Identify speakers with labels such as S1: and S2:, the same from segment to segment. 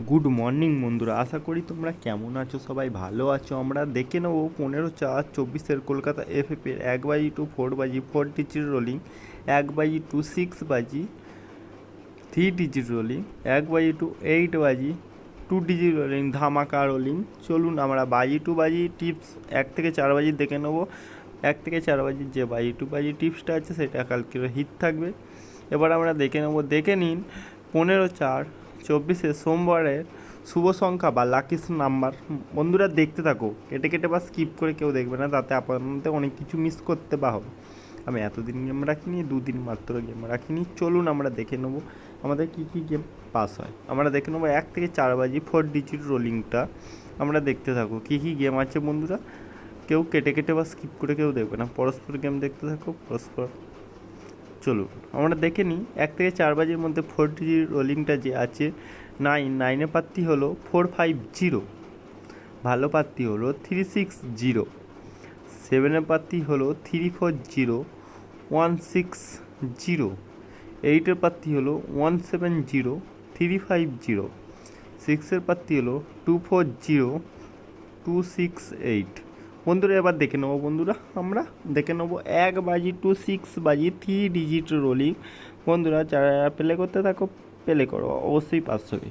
S1: Good morning বন্ধুরা, আশা করি তোমরা কেমন আছো, সবাই ভালো আছো। আমরা দেখে নেবো 15/4/24 কলকাতা এফএফের 1/2 4 digit rolling, 1/6 3 digit rolling, 1/8 2 digit rolling, ধামাকা রোলিং। চলুন আমরা বাজি টিপস 1 থেকে 4 দেখে নেবো। 1 থেকে 4 যে বাজি টিপসটা আছে সেটা কালকে হিট থাকবে। এবার আমরা দেখে নিন 15/4/24 সোমবারের শুভ সংখ্যা বা লাকি নাম্বার। বন্ধুরা দেখতে থাকো, কেটে কেটে বা স্কিপ করে কেউ দেখবে না, তাতে আপনাদের অনেক কিছু মিস করতে বা হবে। আমি এতদিন গেম রাখিনি, 2 দিন মাত্র গেম রাখিনি। চলুন আমরা দেখে নেবো আমাদের কী কী গেম পাস হয়। আমরা দেখে নেবো 1 থেকে 4 4 ডিজিট রোলিংটা। আমরা দেখতে থাকো কী কী গেম আছে বন্ধুরা, কেউ কেটে কেটে বা স্কিপ করে কেউ দেখবে না, পরস্পর গেম দেখতে থাকো পরস্পর। চলুন আমরা দেখে নিই 1 থেকে 4 মধ্যে 4 ডিজিট রোলিংটা যে আছে 9 প্রার্থী হলো 450, ভালো প্রার্থী হলো 360, 7 প্রার্থী হলো 340 160, 8 প্রার্থী হলো 170 350, 6 প্রার্থী হলো 240 268। বন্ধুরা এবার দেখে নেবো আমরা দেখে নেবো 1/6 3 ডিজিট রোলিং। বন্ধুরা যারা প্লে করতে থাকো, প্লে করো, অবশ্যই পাস হবে।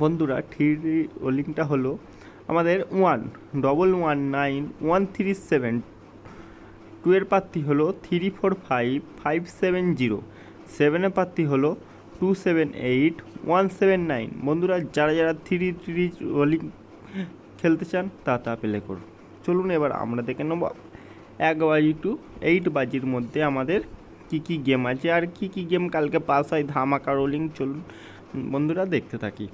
S1: বন্ধুরা 3 রোলিংটা হলো আমাদের 1119137, 2 প্রার্থী হলো 345 570, 7 প্রার্থী হলো 278 179। বন্ধুরা যারা 3 রোলিং খেলতে চান তা প্লে করুন। চলুন এবার আমরা দেখে নেব 1/8 মধ্যে আমাদের কি কি গেম আছে আর কি কি গেম কালকে পাস হয় ধামাকা রোলিং। চলুন বন্ধুরা দেখতে থাকি।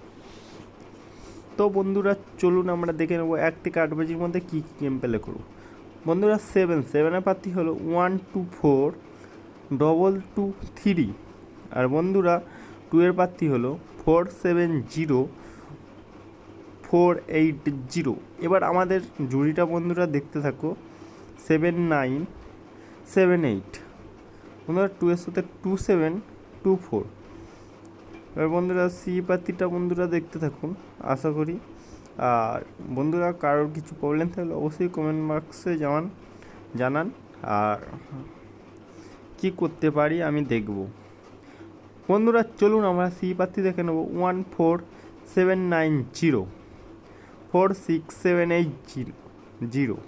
S1: তো বন্ধুরা চলুন আমরা দেখে নেব 1 থেকে 8 মধ্যে কী কী গেম প্লে করব। বন্ধুরা 7 প্রার্থী হলো 124 223, আর বন্ধুরা 2 প্রার্থী হলো 470 480। এবার আমাদের জুড়িটা বন্ধুরা দেখতে থাকো 7978। বন্ধুরা 2 সাথে 2724। এবার বন্ধুরা সি প্রার্থীটা বন্ধুরা দেখতে থাকুন, আশা করি। আর বন্ধুরা কারোর কিছু প্রবলেম থাকলে অবশ্যই কমেন্ট বক্সে জানান, আর কি করতে পারি আমি দেখব। বন্ধুরা চলুন আমরা সি প্রার্থী দেখে নেব 14790 46780।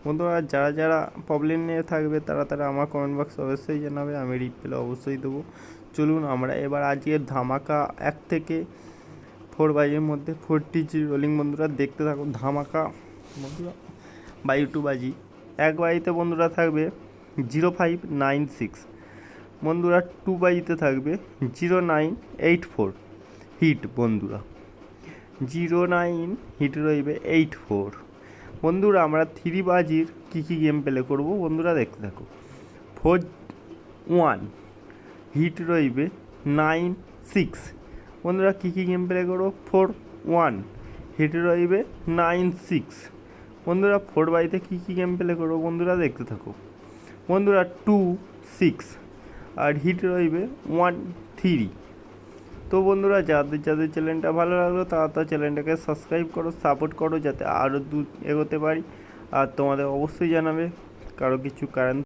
S1: বন্ধুরা যারা প্রবলেম নিয়ে থাকবে তারা আমার কমেন্ট বক্সে অবশ্যই জানাবে, আমি রিপ্লাই অবশ্যই দেবো। চলুন আমরা এবার আজকের ধামাকা 1 থেকে 4 মধ্যে 4 ডিজিট রোলিং বন্ধুরা দেখতে থাকুন। ধামাকা বন্ধুরা 2 1 বন্ধুরা থাকবে 0596, বন্ধুরা 2 থাকবে 0984 হিট। বন্ধুরা 09 হিট রইবে 84। বন্ধুরা আমরা 3 কী কী গেম প্লে করবো বন্ধুরা দেখতে থাকো। 41 হিট রইবে 96। বন্ধুরা কী কী গেম প্লে করবো 41 হিট রইবে 96। বন্ধুরা 4 কী কী গেম প্লে করবো বন্ধুরা দেখতে থাকো। বন্ধুরা 26 আর হিট রইবে 13। তো বন্ধুরা যাদের চ্যানেলটা ভালো লাগলো তারা চ্যানেলটাকে সাবস্ক্রাইব করো, সাপোর্ট করো, যাতে আরও দূর এগোতে পারি। আর তোমাদের অবশ্যই জানাবে কারো কিছু কারণ